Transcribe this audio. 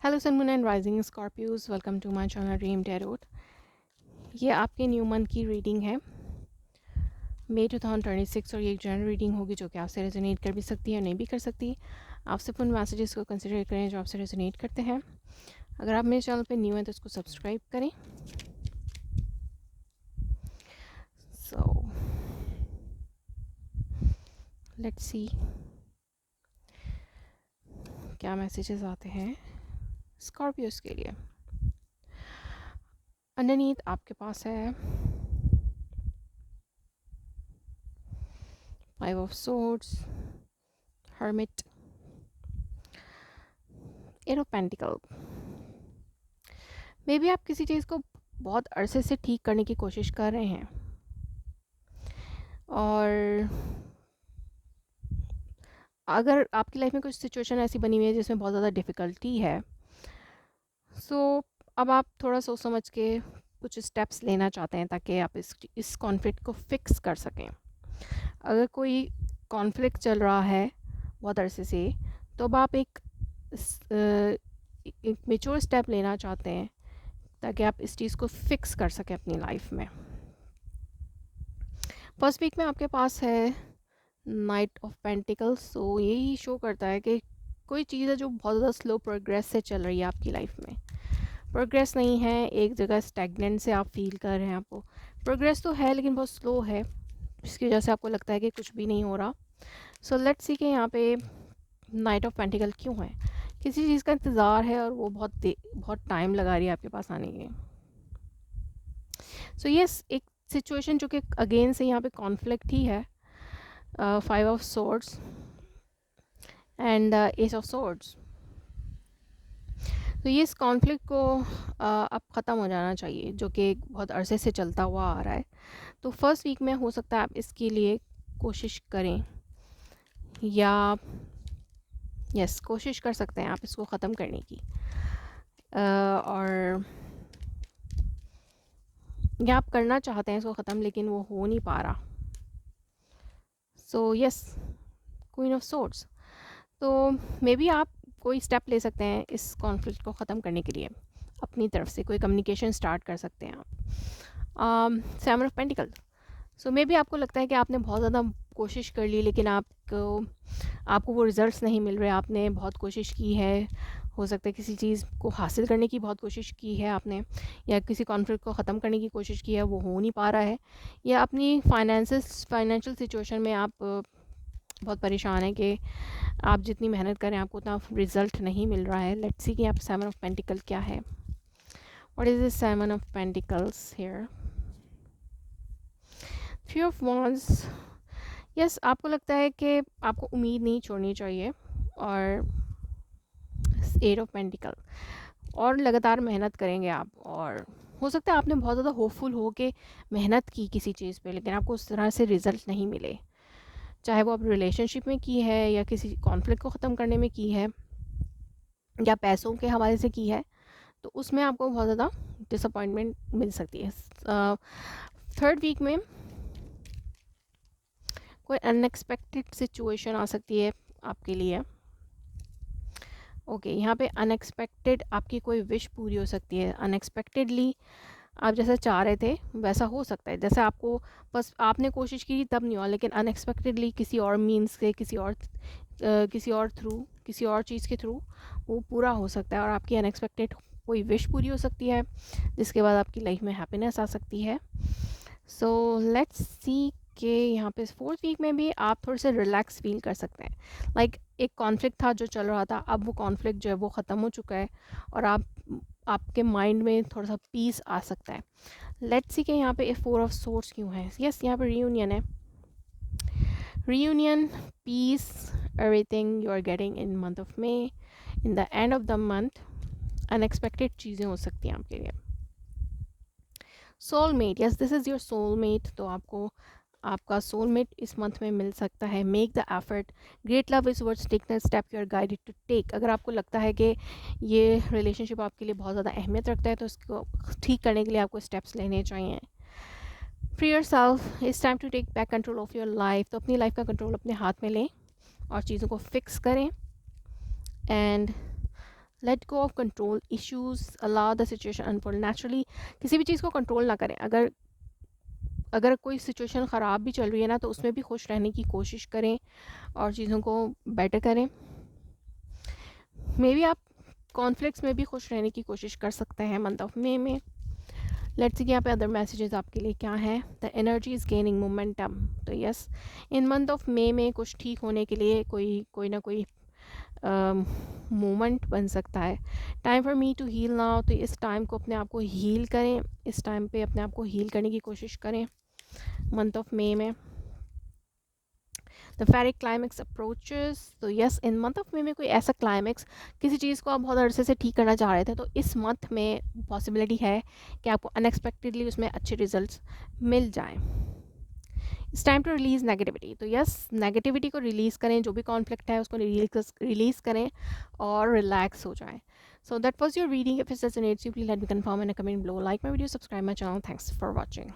Hello sun moon and rising Scorpios, welcome to my channel dream tarot. ये आपके new month की reading है मई 2026 और ये एक जनरल रीडिंग होगी जो कि आपसे रेजोनेट कर भी सकती है और नहीं भी कर सकती। आप सिर्फ उन मैसेजेस को कंसिडर करें जो आपसे रेजोनेट करते हैं। अगर आप मेरे चैनल पे न्यू हैं तो इसको सब्सक्राइब करें। सो लेट्स सी क्या मैसेजेस आते हैं स्कॉर्पियोज के लिए। अंडरनीथ आपके पास है five of swords, hermit, eight of pentacle. May be आप किसी चीज़ को बहुत अरसे से ठीक करने की कोशिश कर रहे हैं और अगर आपकी लाइफ में कुछ सिचुएशन ऐसी बनी हुई है जिसमें बहुत ज़्यादा डिफ़िकल्टी है, सो अब आप थोड़ा सोच समझ के कुछ स्टेप्स लेना चाहते हैं ताकि आप इस कॉन्फ्लिक्ट को फिक्स कर सकें। अगर कोई कॉन्फ्लिक्ट चल रहा है बहुत अरसे से, तो अब आप एक मेच्योर स्टेप लेना चाहते हैं ताकि आप इस चीज़ को फिक्स कर सकें अपनी लाइफ में। फर्स्ट वीक में आपके पास है नाइट ऑफ पेंटिकल्स। सो यही शो करता है कि कोई चीज़ है जो बहुत ज़्यादा स्लो प्रोग्रेस से चल रही है आपकी लाइफ में। प्रोग्रेस नहीं है, एक जगह स्टैग्नेंट से आप फील कर रहे हैं। आपको प्रोग्रेस तो है लेकिन बहुत स्लो है, जिसकी वजह से आपको लगता है कि कुछ भी नहीं हो रहा। सो लेट्स सी कि यहाँ पे नाइट ऑफ पेंटिकल क्यों है। किसी चीज़ का इंतज़ार है और वो बहुत टाइम लगा रही है आपके पास आने के। सो यस, एक सिचुएशन जो कि अगेन से यहाँ पे कॉन्फ्लिक्ट ही है, five of swords and S of swords. तो ये इस कॉन्फ्लिक्ट को अब ख़त्म हो जाना चाहिए जो कि बहुत अरसे से चलता हुआ आ रहा है। तो फर्स्ट वीक में हो सकता है आप इसके लिए कोशिश करें, या यस कोशिश कर सकते हैं आप इसको ख़त्म करने की, और या आप करना चाहते हैं इसको ख़त्म लेकिन वो हो नहीं पा रहा। So yes, queen of swords. तो मे बी आप कोई स्टेप ले सकते हैं इस कॉन्फ्लिक्ट को ख़त्म करने के लिए, अपनी तरफ से कोई कम्युनिकेशन स्टार्ट कर सकते हैं आप। Seven of pentacle. So may be आपको लगता है कि आपने बहुत ज़्यादा कोशिश कर ली लेकिन आपको वो रिज़ल्ट्स नहीं मिल रहे। आपने बहुत कोशिश की है, हो सकता है किसी चीज़ को हासिल करने की बहुत कोशिश की है आपने, या किसी कॉन्फ्लिक्ट को ख़त्म करने की कोशिश की है, वो हो नहीं पा रहा है, या अपनी फाइनेंशियल सिचुएशन में आप बहुत परेशान हैं कि आप जितनी मेहनत करें आपको उतना रिज़ल्ट नहीं मिल रहा है। लेट्स सी कि आप सेवन ऑफ पेंटिकल क्या है। What is this seven of pentacles here? Three of wands। Yes, आपको लगता है कि आपको उम्मीद नहीं छोड़नी चाहिए, और एट ऑफ पेंटिकल, और लगातार मेहनत करेंगे आप। और हो सकता है आपने बहुत ज़्यादा होपफुल हो के मेहनत की किसी चीज़ पे लेकिन आपको उस तरह से रिज़ल्ट नहीं मिले, चाहे वो आप रिलेशनशिप में की है या किसी कॉन्फ्लिक्ट को ख़त्म करने में की है या पैसों के हवाले से की है, तो उसमें आपको बहुत ज़्यादा डिसअपॉइंटमेंट मिल सकती है। थर्ड वीक में कोई अनएक्सपेक्टेड सिचुएशन आ सकती है आपके लिए। ओके, यहाँ पे अनएक्सपेक्टेड आपकी कोई विश पूरी हो सकती है। अनएक्सपेक्टेडली आप जैसा चाह रहे थे वैसा हो सकता है, जैसे आपको बस आपने कोशिश की तब नहीं हुआ, लेकिन अनएक्सपेक्टेडली किसी और मीन्स से, किसी और थ्रू, किसी और चीज़ के थ्रू वो पूरा हो सकता है, और आपकी अनएक्सपेक्टेड कोई विश पूरी हो सकती है जिसके बाद आपकी लाइफ में हैप्पीनेस आ सकती है। सो लेट्स सी कि यहाँ पे फोर्थ वीक में भी आप थोड़े से रिलैक्स फील कर सकते हैं। लाइक एक कॉन्फ्लिक्ट था जो चल रहा था, अब वो कॉन्फ्लिक्ट जो है वो ख़त्म हो चुका है और आपके माइंड में थोड़ा सा पीस आ सकता है। लेट्स सी कि यहाँ पे फोर ऑफ सोर्ड्स क्यों है। यस, यहाँ पे रीयूनियन है। Reunion, peace, everything you are getting in month of May, in the end of the month unexpected चीज़ें हो सकती हैं आपके लिए। Soulmate, yes this is your soulmate. तो आपको आपका सोलमेट इस मंथ में मिल सकता है। Make the effort, great love is words take the step you are guided to take. अगर आपको लगता है कि ये रिलेशनशिप आपके लिए बहुत ज़्यादा अहमियत रखता है तो इसको ठीक करने के लिए आपको स्टेप्स लेने चाहिए। Free yourself, it's time to take back control of your life. तो अपनी लाइफ का कंट्रोल अपने हाथ में लें और चीज़ों को फिक्स करें। And let go of control issues, allow the situation unfold naturally. किसी भी चीज़ को कंट्रोल ना करें। अगर अगर कोई सिचुएशन ख़राब भी चल रही है ना, तो उसमें भी खुश रहने की कोशिश करें और चीज़ों को बेटर करें। मे बी आप कॉन्फ्लिक्ट्स में भी खुश रहने की कोशिश कर सकते हैं मंथ ऑफ मे में। लेट्स सी यहाँ पे अदर मैसेजेस आपके लिए क्या है। The energy is gaining momentum. तो yes, in month of May में कुछ ठीक होने के लिए कोई ना कोई मोमेंट बन सकता है। Time for me to heal now. तो इस टाइम को अपने आप को हील करें, इस टाइम पे अपने आप को हील करने की कोशिश करें मंथ ऑफ मे में। The ferric climax approaches. तो yes, in month of May में कोई ऐसा क्लाइमेक्स, किसी चीज़ को आप बहुत अरसे से ठीक करना चाह रहे थे, तो इस मंथ में पॉसिबिलिटी है कि आपको अनएक्सपेक्टेडली उसमें अच्छे रिजल्ट्स मिल जाएं। It's time to release negativity. तो यस, नेगेटिविटी को रिलीज़ करें, जो भी कॉन्फ्लिक्ट है उसको रिलीज़ करें और रिलैक्स हो जाएं। So that was your reading. If it resonates you, please let me confirm in a comment below. Like my video, subscribe my channel. Thanks for watching.